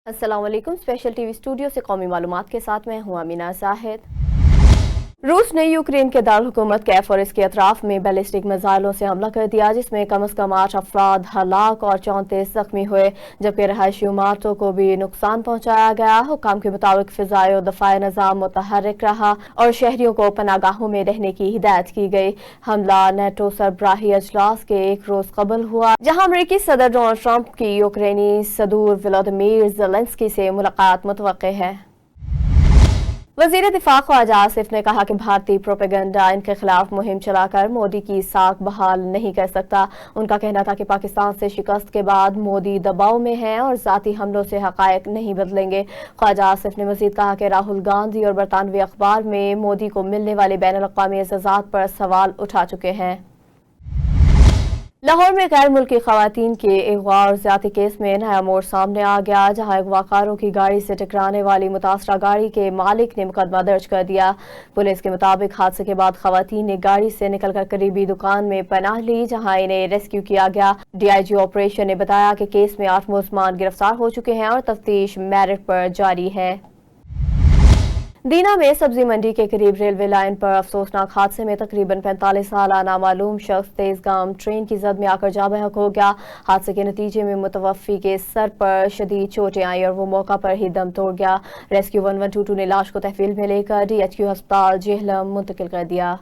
अस्सलाम वालेकुम। Special TV studio से कौमी मालूमात के साथ मैं हूँ अमीना जाहिद। रूस ने यूक्रेन के दारकूमत कैफ और इसके अतराफ में बैलिस्टिक मिसाइलों से हमला कर दिया, जिसमें कम अज़ कम 8 अफराद हलाक और 34 जख्मी हुए, जबकि रहायशी इमारतों को भी नुकसान पहुंचाया गया। हुकाम के मुताबिक फिजाई और दफाई निज़ाम मुतहर्रिक रहा और शहरियों को पनागाहों में रहने की हिदायत की गई। हमला नेटो सरबराही अजलास के एक रोज कबल हुआ, जहां अमरीकी सदर डोनाल्ड ट्रंप की यूक्रेनी सदूर व्लादिमीर ज़ेलेंस्की से मुलाकात मुतवक्के है। वज़ीर दिफा ख्वाजा आसिफ ने कहा कि भारतीय प्रोपेगेंडा इनके खिलाफ मुहिम चलाकर मोदी की साख बहाल नहीं कर सकता। उनका कहना था कि पाकिस्तान से शिकस्त के बाद मोदी दबाव में है और ज़ाती हमलों से हक़ाइक़ नहीं बदलेंगे। ख्वाजा आसिफ ने मज़ीद कहा कि राहुल गांधी और बरतानवी अखबार में मोदी को मिलने वाले बैनुल अक़वामी एज़ाज़ात पर सवाल उठा चुके हैं। लाहौर में गैर मुल्की खवातीन के अगवा और ज्यादती केस में नया मोड़ सामने आ गया, जहां अगवाकारों की गाड़ी से टकराने वाली मुतासरा गाड़ी के मालिक ने मुकदमा दर्ज कर दिया। पुलिस के मुताबिक हादसे के बाद खवातीन ने गाड़ी से निकलकर करीबी दुकान में पनाह ली, जहां इन्हें रेस्क्यू किया गया। DIG ऑपरेशन ने बताया कि केस में 8 मुलज़मान गिरफ्तार हो चुके हैं और तफ्तीश मेरिट पर जारी है। दीना में सब्जी मंडी के करीब रेलवे लाइन पर अफसोसनाक हादसे में तकरीबन 45 साल नामालूम शख्स तेजगाम ट्रेन की जद में आकर जा बहक हो गया। हादसे के नतीजे में मुतवफ़ी के सर पर शदीद चोटें आई और वो मौका पर ही दम तोड़ गया। रेस्क्यू 1122 ने लाश को तहवील में लेकर DHQ अस्पताल जेहलम मुंतकिल कर दिया।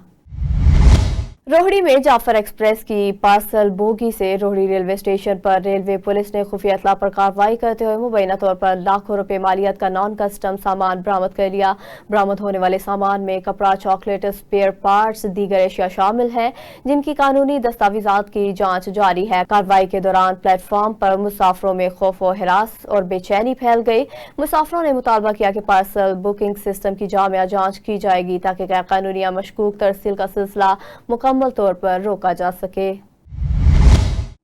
रोहड़ी में जाफर एक्सप्रेस की पार्सल बोगी से रोहड़ी रेलवे स्टेशन पर रेलवे पुलिस ने खुफिया इत्तला पर कार्रवाई करते हुए मुबैना तौर पर लाखों रुपए मालियत का नॉन कस्टम सामान बरामद कर लिया। बरामद होने वाले सामान में कपड़ा, चॉकलेट, स्पेयर पार्ट्स, दीगर एशिया शामिल है, जिनकी कानूनी दस्तावेजात की जांच जारी है। कार्रवाई के दौरान प्लेटफॉर्म पर मुसाफरों में खौफ व हिरास और बेचैनी फैल गई। मुसाफरों ने मुतालबा किया कि पार्सल बुकिंग सिस्टम की जामिया जांच की जाएगी, ताकि गैर कानूनी या मशकूक तरसील का सिलसिला मुकम्मल तौर पर रोका जा सके।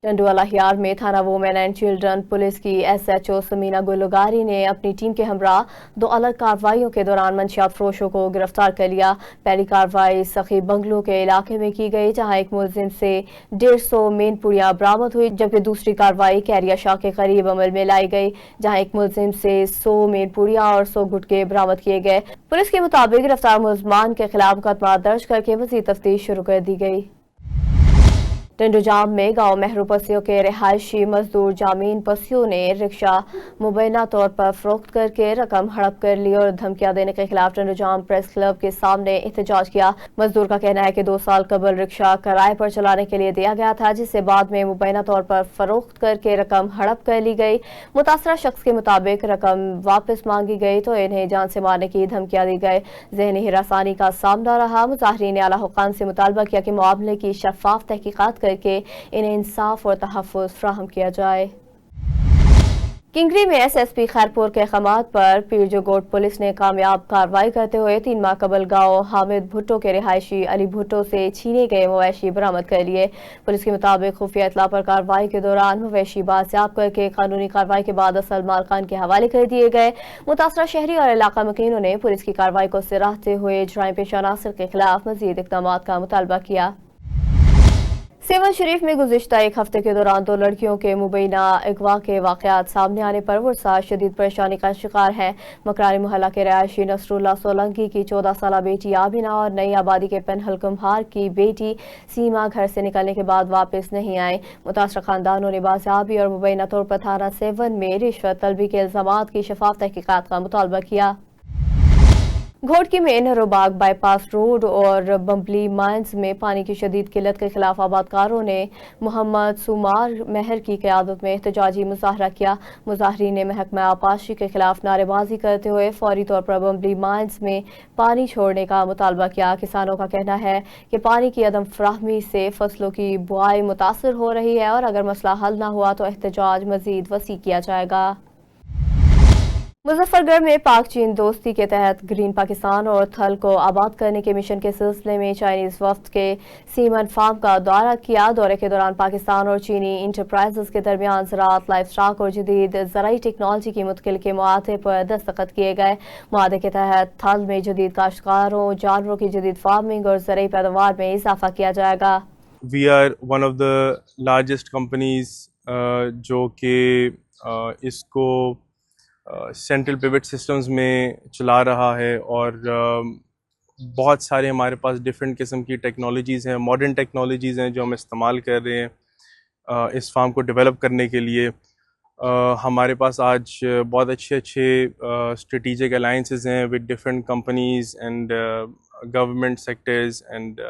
टंडुवाला हियार में थाना वुमेन एंड चिल्ड्रन पुलिस की SHO समीना गुलगारी ने अपनी टीम के हमरा 2 अलग कार्रवाइयों के दौरान मंशियात फरोशों को गिरफ्तार कर लिया। पहली कार्रवाई सखी बंगलों के इलाके में की गई, जहां एक मुलजिम से 150 मेन पुड़िया बरामद हुई, जबकि दूसरी कार्रवाई कैरिया शाह के करीब अमल में लाई गई, जहां एक मुलजिम से 100 मेन पुड़िया और 100 गुटके बरामद किए गए। पुलिस के मुताबिक गिरफ्तार मुलजमान के खिलाफ मुकदमा दर्ज करके मजीद तफ्तीश शुरू कर दी गई। टंडोजाम में गांव मेहरू पसियों के रिहायशी मजदूर जामीन पसियों ने रिक्शा मुबैना तौर पर फरोख्त करके रकम हड़प कर ली और धमकियां देने के खिलाफ टंडोजाम प्रेस क्लब के सामने एहतजाज किया। मजदूर का कहना है कि 2 साल कबल रिक्शा किराए पर चलाने के लिए दिया गया था, जिससे बाद में मुबैना तौर पर फरोख्त करके रकम हड़प कर ली गई। मुतासरा शख्स के मुताबिक रकम वापस मांगी गई तो इन्हें जान से मारने की धमकियां दी गई। ज़हनी हिरासानी का सामना रहा। मुजाहिरीन ने आला हुक्काम से मुतालबा किया कि मामले की शफाफ तहकीकात करके इन्हें इंसाफ और तहफ़्फ़ुज़ फ्राहम किया जाए। किंगरी में SSP खैरपुर के खमात पर पीरजोगोट पुलिस ने कामयाब कार्रवाई करते हुए 3 माह कबल गांव हामिद भुट्टो के रिहायशी अली भुट्टो से छीने गए मवेशी बरामद कर लिए। पुलिस के मुताबिक खुफिया इत्तला पर कार्रवाई के दौरान मवेशी बाजियाब करके कानूनी कार्रवाई के बाद असल मालकान के हवाले कर दिए गए। मुतासरा शहरी और इलाका मकीनों ने पुलिस की कार्रवाई को सराहते हुए जुर्म पेश अनासर के खिलाफ मजीद इक़दामात का मुतालबा किया। सेवन शरीफ में गुज़िश्ता एक हफ्ते के दौरान 2 लड़कियों के मुबैना अगवा के वाक़यात सामने आने पर वर्षा शदीद परेशानी का शिकार है। मकरानी मोहल्ला के रहायशी नसरुल्लाह सोलंकी की 14 साला बेटी आबिना और नई आबादी के पेनहल कुम्हार की बेटी सीमा घर से निकलने के बाद वापस नहीं आए। मुतासरा खानदानों ने बाज़ियाबी और मुबैना तौर पर थाना 7 में रिश्वत तलबी के इल्ज़ामात की शफाफ तहकीकात का मुतालबा किया। घोटकी में नरोबाग बाईपास रोड और बम्बली माइंस में पानी की शदीद किल्लत के खिलाफ आबादकारों ने मोहम्मद सुमार महर की क़यादत में एहतजाजी मुजाहरा किया। मुजाहरीन ने महकमा आबपाशी के खिलाफ नारेबाजी करते हुए फौरी तौर पर बम्बली माइंस में पानी छोड़ने का मुतालबा किया। किसानों का कहना है कि पानी की अदम फराहमी से फसलों की बुआई मुतासर हो रही है और अगर मसला हल न हुआ तो एहतजाज मजीद वसी किया जाएगा। मुजफ्फरगढ़ में पाक चीन दोस्ती के तहत ग्रीन पाकिस्तान और थल को आबाद करने के मिशन के सिलसिले में चाइनीज वफ्द के सीमन फार्म का दौरा किया। दौरे के दौरान पाकिस्तान और चीनी इंटरप्राइजेस के दरमियान ज़राअत, लाइफ स्टॉक और जदीद ज़राई टेक्नोलॉजी की मुतकिल के मुआहदे पर दस्तखत किए गए। मुआहदे के तहत थल में जदीद काश्तकारों, जानवरों की जदीद फार्मिंग और ज़राई पैदावार में इजाफा किया जाएगा। We are one of the largest companies जो कि इसको سینٹرل پیوٹ سسٹمز میں چلا رہا ہے، اور بہت سارے ہمارے پاس ڈفرینٹ قسم کی ٹیکنالوجیز ہیں، ماڈرن ٹیکنالوجیز ہیں جو ہم استعمال کر رہے ہیں اس فارم کو ڈیولپ کرنے کے لیے۔ ہمارے پاس آج بہت اچھے اسٹریٹیجک الائنسز ہیں with different companies and government sectors and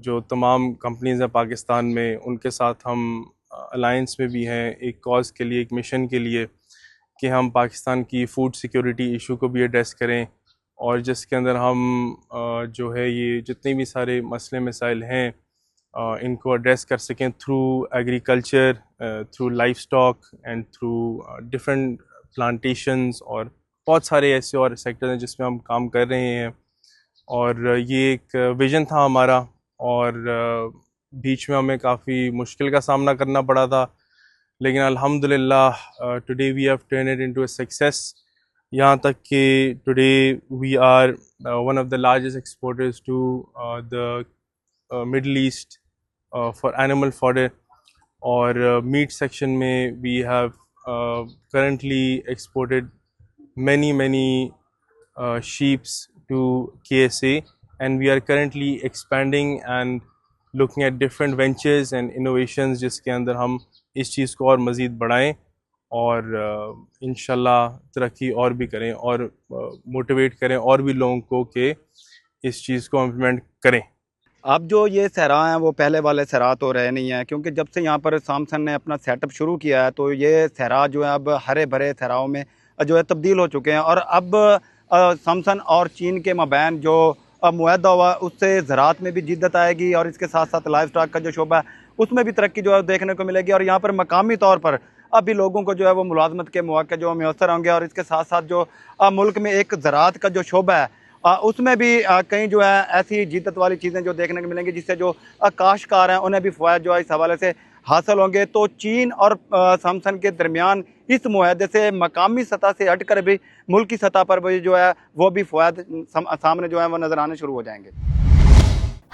جو تمام کمپنیز ہیں پاکستان میں، ان کے ساتھ ہم الائنس میں بھی ہیں ایک کاز کے لیے، ایک مشن کے لیے کہ ہم پاکستان کی فوڈ سیکیورٹی ایشو کو بھی ایڈریس کریں، اور جس کے اندر ہم جو ہے یہ جتنے بھی سارے مسئلے مسائل ہیں ان کو ایڈریس کر سکیں through agriculture, through life stock and through different plantations, اور بہت سارے ایسے اور سیکٹر ہیں جس میں ہم کام کر رہے ہیں۔ اور یہ ایک ویژن تھا ہمارا، اور بیچ میں ہمیں کافی مشکل کا سامنا کرنا پڑا تھا، لیکن الحمدللہ today we have turn it into a success, یہاں تک کہ today we are one of the largest exporters to the Middle East for animal fodder, اور میٹ سیکشن میں we have currently exported many sheeps to KSA, and we are currently expanding and looking at different ventures and innovations جس کے اندر ہم اس چیز کو اور مزید بڑھائیں اور انشاءاللہ ترقی اور بھی کریں، اور موٹیویٹ کریں اور بھی لوگوں کو کہ اس چیز کو امپلیمنٹ کریں۔ اب جو یہ صحرا ہیں وہ پہلے والے صحرا تو رہے نہیں ہیں، کیونکہ جب سے یہاں پر سامسن نے اپنا سیٹ اپ شروع کیا ہے تو یہ صحرا جو ہے اب ہرے بھرے صحراؤں میں جو ہے تبدیل ہو چکے ہیں، اور اب سامسن اور چین کے مابین جو معاہدہ ہوا اس سے زراعت میں بھی جدت آئے گی، اور اس کے ساتھ ساتھ لائف اسٹاک کا جو شعبہ ہے اس میں بھی ترقی جو ہے دیکھنے کو ملے گی، اور یہاں پر مقامی طور پر اب بھی لوگوں کو جو ہے وہ ملازمت کے مواقع جو میسر ہوں گے، اور اس کے ساتھ ساتھ جو ملک میں ایک زراعت کا جو شعبہ ہے اس میں بھی کئی جو ہے ایسی جدت والی چیزیں جو دیکھنے کو ملیں گی، جس سے جو کاشتکار ہیں انہیں بھی فوائد جو ہے اس حوالے سے حاصل ہوں گے۔ تو چین اور سامسن کے درمیان اس معاہدے سے مقامی سطح سے ہٹ کر بھی ملکی سطح پر بھی جو ہے وہ بھی فوائد سامنے جو ہے وہ نظر آنے شروع ہو جائیں گے۔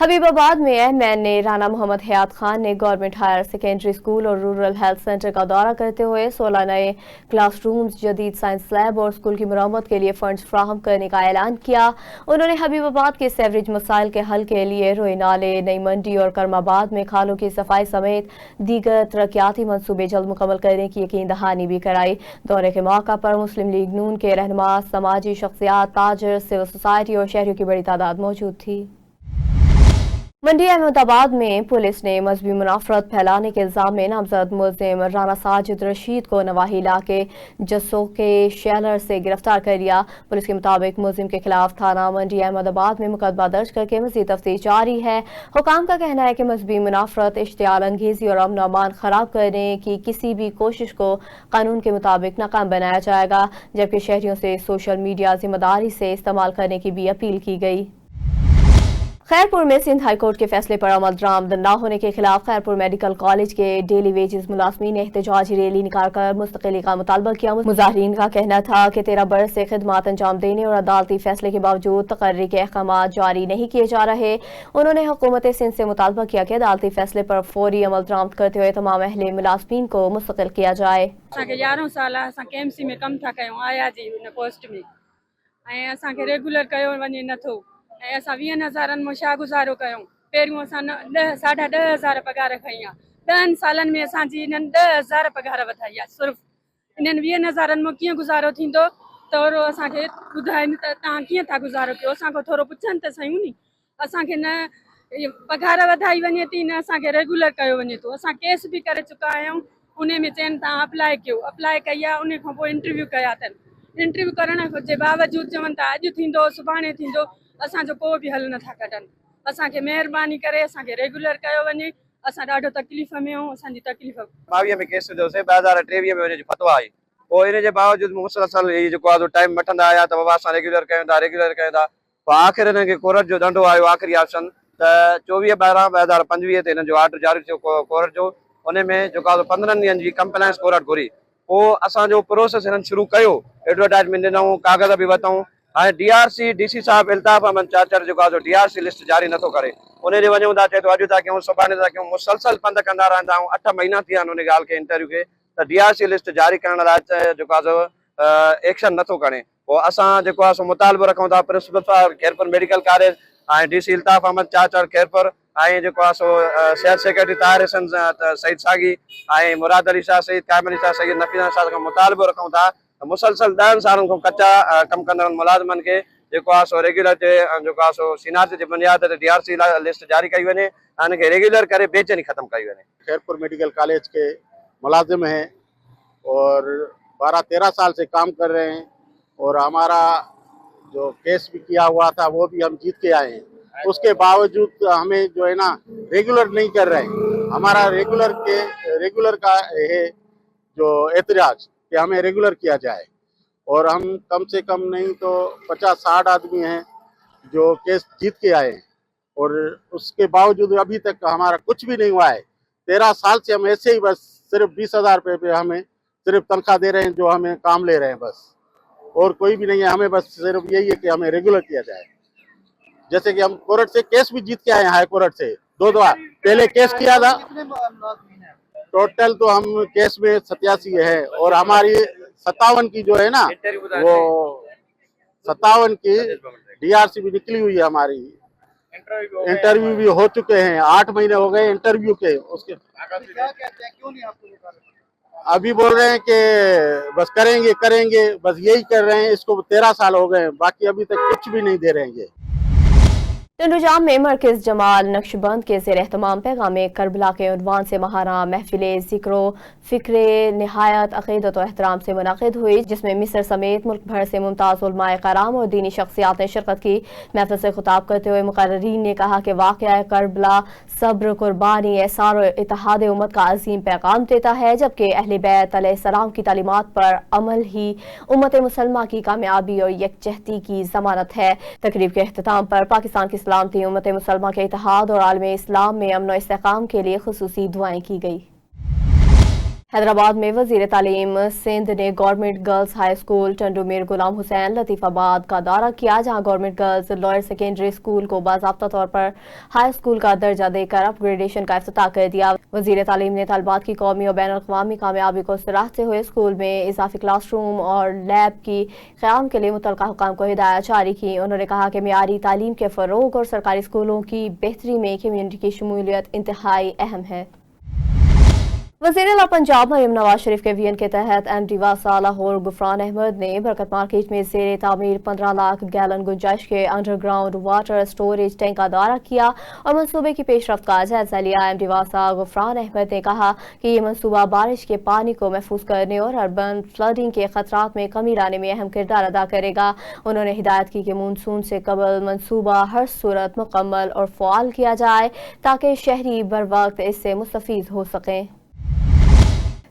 حبیب آباد میں ایم این اے رانا محمد حیات خان نے گورنمنٹ ہائر سیکنڈری اسکول اور رورل ہیلتھ سینٹر کا دورہ کرتے ہوئے 16 نئے کلاس رومز، جدید سائنس لیب اور اسکول کی مرمت کے لیے فنڈز فراہم کرنے کا اعلان کیا۔ انہوں نے حبیب آباد کے سیوریج مسائل کے حل کے لیے روئی نالے، نئی منڈی اور کرم آباد میں کھالوں کی صفائی سمیت دیگر ترقیاتی منصوبے جلد مکمل کرنے کی یقین دہانی بھی کرائی۔ دورے کے موقع پر مسلم لیگ نون کے رہنما، سماجی شخصیات، تاجر، سول سوسائٹی اور شہریوں کی بڑی تعداد موجود تھی۔ منڈی احمد آباد میں پولیس نے مذہبی منافرت پھیلانے کے الزام میں نامزد ملزم رانا ساجد رشید کو نواحی علاقے جسو کے شیلر سے گرفتار کر لیا۔ پولیس کے مطابق ملزم کے خلاف تھانہ منڈی احمد آباد میں مقدمہ درج کر کے مزید تفتیش جاری ہے۔ حکام کا کہنا ہے کہ مذہبی منافرت، اشتعال انگیزی اور امن و امان خراب کرنے کی کسی بھی کوشش کو قانون کے مطابق ناکام بنایا جائے گا، جبکہ شہریوں سے سوشل میڈیا ذمہ داری سے استعمال کرنے کی بھی اپیل کی گئی۔ خیرپور میں سندھ ہائی کورٹ کے فیصلے پر عمل درآمد نہ ہونے کے خلاف خیرپور میڈیکل کالج کے ڈیلی ویجز ملازمین نے احتجاجی ریلی نکال کر مستقلی کا مطالبہ کیا۔ مظاہرین کا کہنا تھا کہ 13 برس سے خدمات انجام دینے اور عدالتی فیصلے کے باوجود تقرری کے احکامات جاری نہیں کیے جا رہے۔ انہوں نے حکومت سندھ سے مطالبہ کیا کہ عدالتی فیصلے پر فوری عمل درآمد کرتے ہوئے تمام اہل ملازمین کو مستقل کیا جائے۔ 11 سال KMC میں کم تھا کیوں آیا جی ان پوسٹ میں ریگولر کयो वञे नथो ऐं असां 20,000 में छा गुज़ारो कयूं। पहिरियों असां 10,500 पघार खई आहे, 10 सालनि में असांजी इन्हनि 10,000 पघार वधाई आहे। सिर्फ़ु इन्हनि 20,000 में कीअं गुज़ारो थींदो त ओरो असांखे ॿुधाइनि त तव्हां कीअं था गुज़ारो कयो, असांखां थोरो पुछनि त सयूं नी। असांखे न पघार वधाई वञे थी, न असांखे रेगुलर कयो वञे थो। असां केस बि करे चुका आहियूं, उन में चइनि तव्हां अप्लाई कयो, अप्लाई कई आहे, उन खां पोइ इंटरव्यू कया अथनि। इंटरव्यू करण जे बावजूदि चवनि था अॼु थींदो सुभाणे थींदो, असांजो को बि हल नथा कढनि। असांखे महिरबानी करे असांखे रेगुलर कयो वञे, असां ॾाढो तकलीफ़ में आहियूं। असांजी तकलीफ़ 22 में केस विधोसीं, 2023 में हुनजी फतवा आई, पोइ इन जे बावजूदि मुसलसल इहो जेको आहे टाइम वठंदा आया त बाबा असां रेगुलर कयूं था। पोइ आख़िर हिन खे कोर्ट जो ॾंडो आयो, आख़िरी ऑप्शन त 24/12/2025 ते हिन जो ऑर्डर जारी थियो कोर्ट जो। उन में जेको आहे 15 ॾींहंनि जी कंप्लायंस कोर्ट घुरी। पोइ असांजो प्रोसेस हिननि शुरू कयो, एडवर्टाइज़मेंट ॾिनऊं, कागज़ बि वरितऊं। हाणे DRC DC साहिबु इल्ताफ़ अहमद चाचर जेको आहे DRC लिस्ट जारी नथो करे। उन ॾे वञूं था, चए थो अॼु था कयूं, सुभाणे था कयूं, मुसलसल पंध कंदा रहंदा आहियूं। 8 महीना थी विया आहिनि उन ॻाल्हि खे इंटरव्यू खे। त DRC लिस्ट जारी करण लाइ जेको आहे एक्शन नथो खणे। पोइ असां जेको आहे सो मुतालबो रखूं था प्रिंसिपल साहब खैरपुर मेडिकल कॉलेज ऐं DC इल्ताफ़ अहमद चाचड़ खैरपुर ऐं जेको आहे सो सिहत सेक्रेटरी ताहिर हसन सईद सागी ऐं मुराद अली शाह सईद कायम अली शाह सईद नफ़ीस शाह खां मुतालबो रखूं था मुसलसल 10 सालनि खां कचा कमु कंदड़ मुलाज़िमनि खे जेको आहे सो रेगुलर जे जेको आहे सो सीनार जे बुनियाद ते DRC लिस्ट जारी कई वञे ऐं हिनखे रेगुलर करे बेचैनी ख़त्म कई वञे। खैरपुर मेडिकल कॉलेज के मुलाजिम हैं और 12-13 साल से काम कर रहे हैं और हमारा जो केस भी किया हुआ था वो भी हम जीत के आए हैं। उसके बावजूद हमें जो है ना रेगुलर नहीं कर रहे हैं। हमारा रेगुलर का है जो एतराज कि हमें रेगुलर किया जाए और हम कम से कम नहीं तो 50-60 आदमी हैं जो केस जीत के आए हैं और उसके बावजूद अभी तक हमारा कुछ भी नहीं हुआ है। 13 साल से हम ऐसे ही बस सिर्फ 20,000 रुपये पे हमें सिर्फ तनख्वाह दे रहे हैं, जो हमें काम ले रहे हैं बस, और कोई भी नहीं है। हमें बस सिर्फ यही है कि हमें रेगुलर किया जाए। जैसे कि हम कोर्ट से केस भी जीत के आए हैं, हाई कोर्ट से 2 बार पहले केस किया था। टोटल तो हम केस में 87 है और हमारी 57 की जो है ना वो 57 की DRC भी निकली हुई है। हमारी इंटरव्यू भी हो चुके हैं, 8 महीने हो गए इंटरव्यू के। उसके अभी बोल रहे हैं कि बस करेंगे बस यही कर रहे हैं। इसको 13 साल हो गए, बाकी अभी तक कुछ भी नहीं दे रहे हैं। टंडोजाम में मरकज जमाल नक्शबंद के ज़ेर एहतमाम पैगाम करबला के उन्वान से महाना महफिल ज़िक्रो फ़िक्र नहायत अक़ीदत और एहतराम से मुनक़िद हुई, जिसमें मिस्र समेत मुल्क भर से मुमताज़ उलमाए कराम और दीनी शख्सियात ने शिरकत की। महफिल से खिताब करते हुए मुक़र्रीन ने कहा कि वाक़या करबला सब्र, कुर्बानी, एसार और इत्तेहाद उम्मत का अजीम पैगाम देता है, जबकि अहले बैत अलैहिस्सलाम की तालीमात पर अमल ही उम्मत मुसलमा की कामयाबी और यकजहती की ज़मानत है। तकरीब के अख्तिताम पर पाकिस्तान की सलामती, उम्मत मुसलमा के इत्तेहाद और आलम इस्लाम में अमन और इस्तेहकाम के लिए खुसूसी दुआएं की गई। हैदराबाद में वजीर तालीम सिंध ने government girls high school Tando Mir Ghulam Hussain Latifabad का दौरा किया, जहां government girls lower secondary school को बाज़ाब्ता तौर पर हाई स्कूल का दर्जा देकर अपग्रेडेशन का इफ्तिताह कर दिया। वजीर तालीम ने तलबात की कौमी और बैन अक़वामी कामयाबी को सराहते हुए स्कूल में इजाफी क्लासरूम और लैब की क़याम के लिए मुतल्लिक़ा हुकाम को हिदायत जारी की। उन्होंने कहा कि मियारी तालीम के फ़रोग़ और सरकारी स्कूलों की बेहतरी में कम्यूनिटी की शमूलियत इंतहाई अहम है। वज़ीर-ए-आला पंजाब मरीम नवाज शरीफ के वीएन के तहत MD वासा लाहौर गुफरान अहमद ने बरकत मार्केट में ज़ेर तामीर 15 लाख गैलन गुंजाइश के अंडरग्राउंड वाटर स्टोरेज टैंक का दौरा किया और मनसूबे की पेशरफ्त का जायजा लिया। MD वासा गुफरान अहमद ने कहा कि ये मनसूबा बारिश के पानी को महफूज करने और अर्बन फ्लडिंग के खतरात में कमी लाने में अहम किरदार अदा करेगा। उन्होंने हिदायत की कि मानसून से कबल मनसूबा हर सूरत मुकम्मल और फ़आल किया जाए ताकि शहरी बर वक्त इससे मुस्तफ़ीद हो सकें।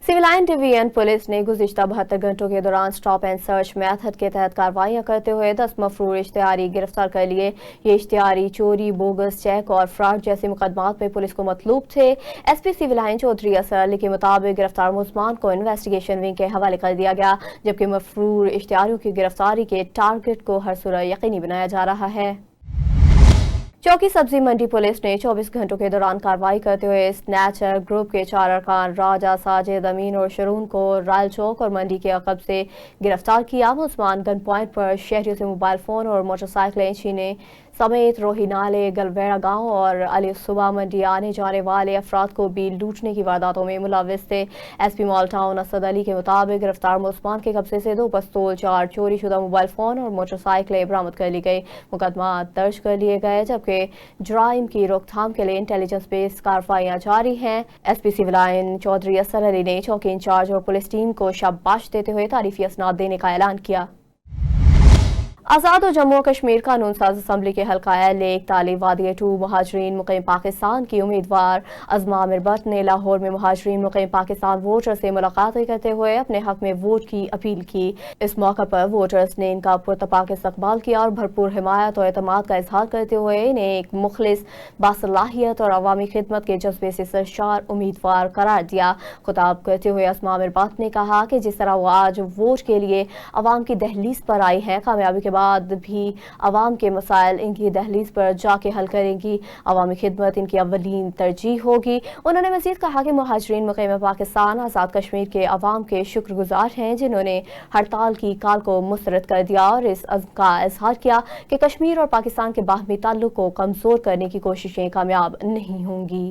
सिविल लाइन डिवीजन पुलिस ने गुज़िश्ता 72 घंटों के दौरान स्टॉप एंड सर्च मेथड के तहत कार्रवाइयां करते हुए 10 मफरूर इश्तिहारी गिरफ्तार कर लिए। ये इश्तिहारी चोरी, बोगस चेक और फ्रॉड जैसे मुकदमात में पुलिस को मतलूब थे। SP सिविल लाइन चौधरी असर अली के मुताबिक गिरफ्तार मुल्ज़मान को इन्वेस्टिगेशन विंग के हवाले कर दिया गया, जबकि मफरूर इश्तिहारियों की गिरफ्तारी के टारगेट को हर सूरत यकीनी बनाया जा रहा है। चौकी सब्जी मंडी पुलिस ने 24 घंटों के दौरान कार्रवाई करते हुए स्नैचर ग्रुप के 4 अरकान राजा, साजिद, अमीन और शरून को रायल चौक और मंडी के अकब से गिरफ्तार किया। मुल्ज़मान गन पॉइंट पर शहरियों से मोबाइल फ़ोन और मोटरसाइकिलें छीने समेत रोही नाले, गलवेड़ा गांव और अली सुबह मंडी आने जाने वाले अफराद को भी लूटने की वारदातों में मुलविस थे। SP mall town Asad Ali के मुताबिक गिरफ्तार मुल्ज़मान के कब्जे से 2 पिस्तौल, 4 चोरी शुदा मोबाइल फ़ोन और मोटरसाइकिलें बरामद कर ली गई। मुकदमा दर्ज कर लिए गए, जबकि जराइम की रोकथाम के लिए इंटेलिजेंस बेस्ड कार्रवाइयां जारी हैं। SP सिविल लाइन चौधरी असर अली ने चौकी इंचार्ज और पुलिस टीम को शाबाश देते हुए तारीफी असनाद देने का ऐलान किया। आज़ाद और जम्मू और कश्मीर कानून साज असम्बली के हल्का लेक तालिब वादी 2 मुहाजरीन मुक़ीम पाकिस्तान की उम्मीदवार अज़मा आमिर भट्ट ने लाहौर में मुहाजरीन मुक़ीम पाकिस्तान वोटर से मुलाकात करते हुए अपने हक में वोट की अपील की। इस मौके पर वोटर्स ने इनका पुरतपाक इस्तकबाल किया और भरपूर हिमायत और एतमाद का इजहार करते हुए इन्हें एक मुखलिस, बासलाहियत और अवामी खिदमत के जज्बे से सरशार उम्मीदवार करार दिया। खुताब करते हुए अज़मा आमिर भट्ट ने कहा कि जिस तरह वो आज वोट के लिए अवाम की दहलीज पर आई हैं, कामयाबी के बाद भी आवाम के मसाइल इनकी दहलीज पर जाके हल करेंगी। अवामी खिदमत इनकी अव्वलीन तरजीह होगी। उन्होंने मज़ीद कहा कि मुहाजिरीन मुक़ीम पाकिस्तान आज़ाद कश्मीर के अवाम के शुक्रगुजार हैं जिन्होंने हड़ताल की काल को मुस्तरद कर दिया और इस का इजहार किया कि कश्मीर और पाकिस्तान के बाहमी ताल्लुक को कमज़ोर करने की कोशिशें कामयाब नहीं होंगी।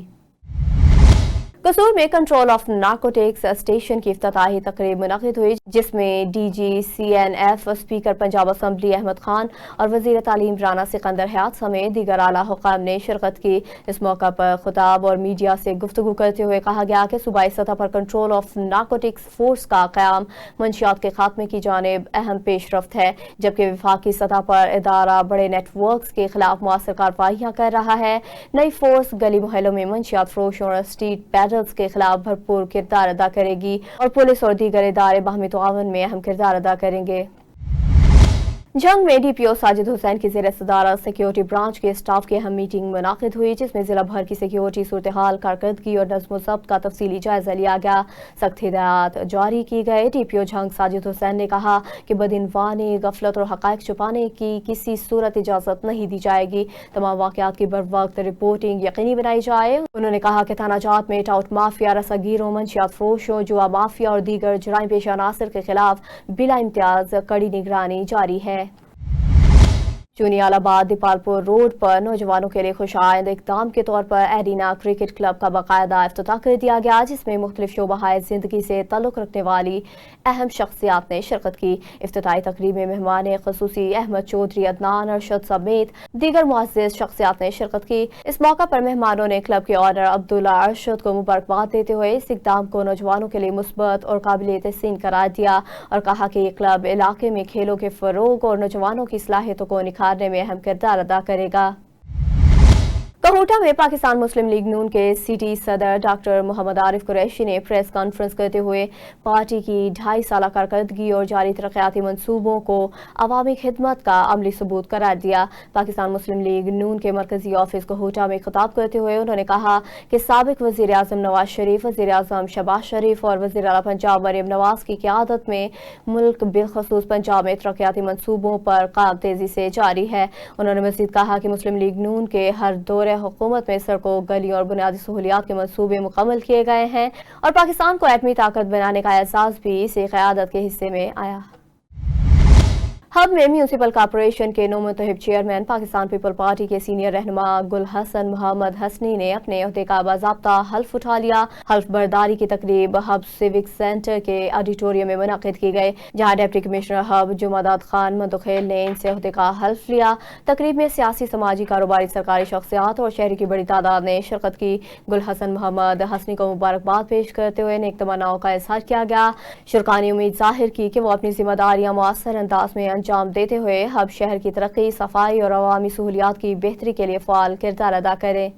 कसूर में कंट्रोल ऑफ नारकोटिक्स स्टेशन की इफ्तिताही तकरीब मुनक़िद हुई जिसमें DG-CNF speaker Punjab assembly Ahmed Khan और वज़ीर तालीम राना सिकंदर हयात समेत दीगर आला हुक्काम ने शिरकत की। इस मौका पर खुताब और मीडिया से गुफ्तगू करते हुए कहा गया कि सूबाई सतह पर कंट्रोल ऑफ नारकोटिक्स फोर्स का क़याम मंशियात के खात्मे की जानिब अहम पेशरफ्त है, जबकि वफाकी सतह पर इदारा बड़े नेटवर्क्स के खिलाफ मुअस्सर कार्रवाइयाँ कर रहा है। नई फोर्स गली मोहल्लों में मंशियात फरोशों और स्ट्रीट पैडलर्स के खिलाफ भरपूर किरदार अदा करेगी और पुलिस और दीगर इदारे बाहमी ताउन में अहम किरदार अदा करेंगे। जंग में DPO साजिद हुसैन की ज़ेर सदारत सिक्योरिटी ब्रांच के स्टाफ की अहम मीटिंग मुनाकिद हुई जिसमें जिला भर की सिक्योरिटी सूरत हाल, कारकर्दगी और नज़्म व ज़ब्त का तफसीली जायजा लिया गया। सख्त हिदायत जारी की गए। DPO जंग साजिद हुसैन ने कहा कि बदइनवानी, गफलत और हक़ाइक़ छुपाने की किसी सूरत इजाज़त नहीं दी जाएगी। तमाम वाक़यात की बर वक्त रिपोर्टिंग यकीनी बनाई जाए। उन्होंने कहा कि थाना जात में टाउट माफिया, रसागीरों, मंशियात फरोशों, जुआ माफिया और दीगर जुराइम पेशा अनासर के खिलाफ बिला इम्तियाज कड़ी निगरानी जारी है। चुनियालाबाद दीपालपुर रोड पर नौजवानों के लिए खुशाइंद इक़दाम के तौर पर एरिना क्रिकेट क्लब का बाकायदा इफ्तिताह कर दिया गया जिसमें मुख्तलिफ शोबाहाए ज़िंदगी से ताल्लुक़ रखने वाली अहम शख्सियात ने शिरकत की। इफ्तिताही तकरीब में मेहमान ख़ुसूसी अहमद चौधरी, अदनान अरशद समेत दीगर मुअज़्ज़िज़ शख्सियात ने शिरकत की। इस मौका पर मेहमानों ने क्लब के ऑनर अब्दुल्ला अरशद को मुबारकबाद देते हुए इस इक़दाम को नौजवानों के लिए मुस्बत और काबिल तहसीन करार दिया और कहा कि ये क्लब इलाके में खेलों के फ़रोग़ और नौजवानों की सलाहियतों को निखारने में अहम किरदार अदा करेगा। कहोटा में पाकिस्तान मुस्लिम लीग नून के सिटी सदर डॉक्टर मोहम्मद आरिफ कुरैशी ने प्रेस कॉन्फ्रेंस करते हुए पार्टी की 2.5 साला कारकर्दगी और जारी तरक्याती मंसूबों को अवामी खिदमत का अमली सबूत करार दिया। पाकिस्तान मुस्लिम लीग नून के मरकजी ऑफिस कहोटा में खिताब करते हुए उन्होंने कहा कि साबिक वज़ीर आज़म नवाज शरीफ, वज़ीर आज़म शहबाज शरीफ और वज़ीर आला पंजाब मरियम नवाज की क़यादत में मुल्क बिलखसूस पंजाब में तरक्याती मंसूबों पर काम तेज़ी से जारी है। उन्होंने मज़ीद कहा कि मुस्लिम लीग नून के हर दौरे हुकूमत में सड़कों, गलियों और बुनियादी सहूलियात के मंसूबे मुकम्मल किए गए हैं और पाकिस्तान को एटमी ताकत बनाने का एहसास भी इस क़यादत के हिस्से में आया। हब में म्यूनसिपल कॉर्पोरेशन के नौमुंतखब चेयरमैन पाकिस्तान पीपल पार्टी के सीनियर रहनुमा गुल हसन मोहम्मद हसनी ने अपने ओहदे का बाज़ाब्ता हल्फ उठा लिया। हल्फ बर्दारी की तकरीब हब सिविक सेंटर के ऑडिटोरियम में मुनक़िद की गई जहाँ डिप्टी कमिश्नर हब जुमादाद खान मंतखेल ने इनसे ओहदे का हल्फ लिया। तकरीब में सियासी, समाजी, कारोबारी, सरकारी शख्सियात और शहरी की बड़ी तादाद ने शिरकत की। गुल हसन मोहम्मद हसनी को मुबारकबाद पेश करते हुए नेक तमन्नाओं का इजहार किया गया। शुरका ने उम्मीद जाहिर की कि वो अपनी जिम्मेदारियां मुअस्सर अंदाज में अंजाम देते हुए हब शहर की तरक्की, सफाई और अवामी सहूलियात की बेहतरी के लिए फ़ाल किरदार अदा करें।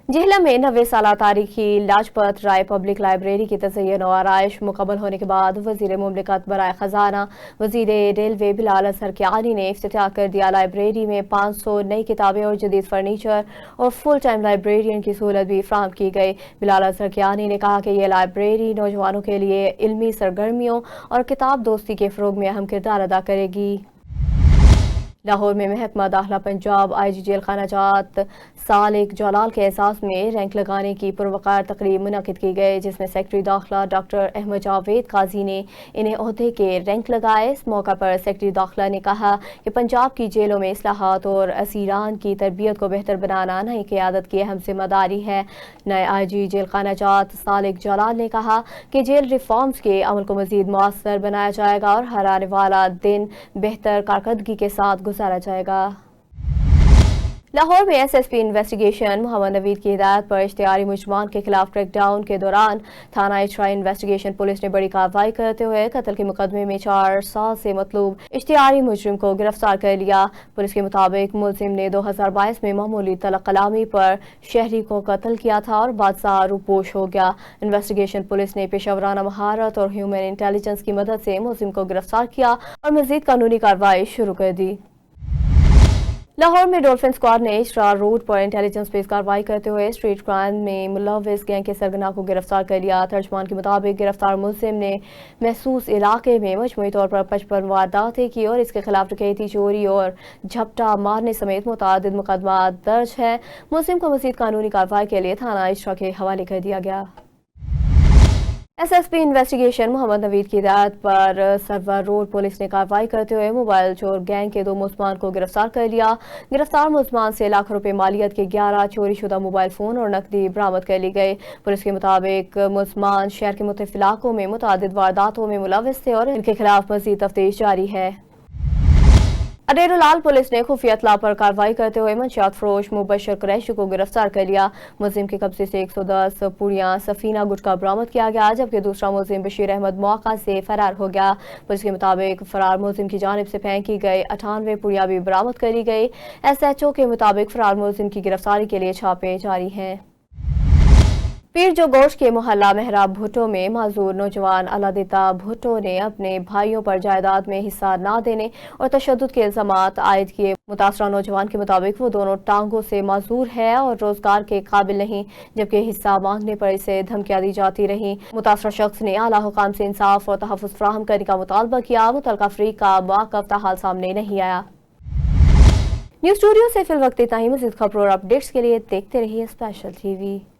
जिहला में 90 साला तारीखी लाजपत राय पब्लिक लाइब्रेरी की तज़य्युन और आराइश मुकम्मल होने के बाद वज़ीर मुमलिकत बराए ख़जाना वज़ीर रेलवे बिलाल असहर कियानी ने इफ्तिताह कर दिया। लाइब्रेरी में 500 नई किताबें और जदीद फर्नीचर और फुल टाइम लाइब्रेरियन की सहूलत भी फ्राहम की गई। बिलाल असहर कियानी ने कहा कि यह लाइब्रेरी नौजवानों के लिए इल्मी सरगर्मियों और किताब दोस्ती के फ़रोग़ में अहम किरदार अदा करेगी। लाहौर में महकमा दाखिला पंजाब IG जेल खाना जात सालिक जलाल के एहसास में रैंक लगाने की पुरवकार तकरीब मुनक़िद की गई जिसमें सेक्रेटरी दाखिला डॉक्टर अहमद जावेद काजी ने इन्हें ओहदे के रैंक लगाए। इस मौका पर सेक्रेटरी दाखिला ने कहा कि पंजाब की जेलों में इस्लाहात और असीरान की तरबियत को बेहतर बनाना नई क़यादत की अहम जिम्मेदारी है। नए IG जेल खाना जात सालिक जलाल ने कहा कि जेल रिफॉर्म्स के अमल को मज़ीद मुअस्सर बनाया जाएगा और हर आने वाला दिन बेहतर कारकर्दगी के साथ गुजारा जाएगा। लाहौर में SSP इन्वेस्टिगेशन मोहम्मद नवीद की हिदायत पर इश्तिहारी मुजरमान के खिलाफ क्रैकडाउन के दौरान थाना इचरा इन्वेस्टिगेशन पुलिस ने बड़ी कार्रवाई करते हुए कत्ल के मुकदमे में 4 साल से मतलूब इश्तिहारी मुजरिम को गिरफ्तार कर लिया। पुलिस के मुताबिक मुलजिम ने 2022 में मामूली तलब कलामी पर शहरी को कत्ल किया था और बादशाह रूपोश हो गया। इन्वेस्टिगेशन पुलिस ने पेशावराना महारत और ह्यूमन इंटेलिजेंस की मदद से मुलजिम को गिरफ्तार किया और मजीद कानूनी कार्रवाई शुरू कर दी। लाहौर में डॉल्फिन स्क्वाड ने इशरा रोड पर इंटेलिजेंस बेस्ड कार्रवाई करते हुए स्ट्रीट क्राइम में मुलव्विस गैंग के सरगना को गिरफ्तार कर लिया। तर्जमान के मुताबिक गिरफ्तार मुलजिम ने महसूस इलाके में मजमूई तौर पर 55 वारदातें की और इसके खिलाफ डकैती, चोरी और झपटा मारने समेत मुतअद्दिद मुकदमा दर्ज है। मुलजिम को मज़ीद कानूनी कार्रवाई के लिए थाना इशरा के हवाले कर दिया गया। एसएसपी इन्वेस्टिगेशन मोहम्मद नवीद की हिदायत पर सरवर रोड पुलिस ने कार्रवाई करते हुए मोबाइल चोर गैंग के 2 मुलजमान को गिरफ्तार कर लिया। गिरफ्तार मुलजमान से लाखों रुपए मालियत के 11 चोरी शुदा मोबाइल फोन और नकदी बरामद कर ली गई। पुलिस के मुताबिक मुलजमान शहर के मुख्तलिफ इलाकों में मुतअद्दिद वारदातों में मुलव्विस थे और इनके खिलाफ मज़ीद तफ्तीश जारी है। अडेरुलाल पुलिस ने खुफिया इत्तला पर कार्रवाई करते हुए मंशियात फरोश मुबशर कुरैशी को गिरफ्तार कर लिया। मुलजिम के कब्जे से 110 पुड़ियां सफीना गुटखा बरामद किया गया, जबकि दूसरा मुलजिम बशीर अहमद मौका से फरार हो गया। पुलिस के मुताबिक फरार मुलजिम की जानिब से फेंकी गई 98 पुड़ियां भी बरामद करी गई। SHO के मुताबिक फरार मुलजिम की गिरफ्तारी के लिए छापे जारी हैं। पीर जो गोश के मोहल्ला मेहराब भुट्टो में माजूर नौजवान अलादिता भुट्टो ने अपने भाइयों पर जायदाद में हिस्सा न देने और तशद्दुद के इल्जामात आयद किए। मुतासरा नौजवान के मुताबिक वो दोनों टांगों से माजूर है और रोजगार के काबिल नहीं, जबकि हिस्सा मांगने पर इसे धमकियां दी जाती रही। मुतासरा शख्स ने आला हुकाम से इंसाफ और तहफ़्फ़ुज़ फराहम करने का मुतालबा किया। मुतल्लिका अफरीक का मौक़िफ़ ताहाल सामने नहीं आया। न्यूज़ स्टूडियो से फिल वक्त इतना ही। मज़ीद खबरों और अपडेट्स के लिए देखते रहिए स्पेशल TV।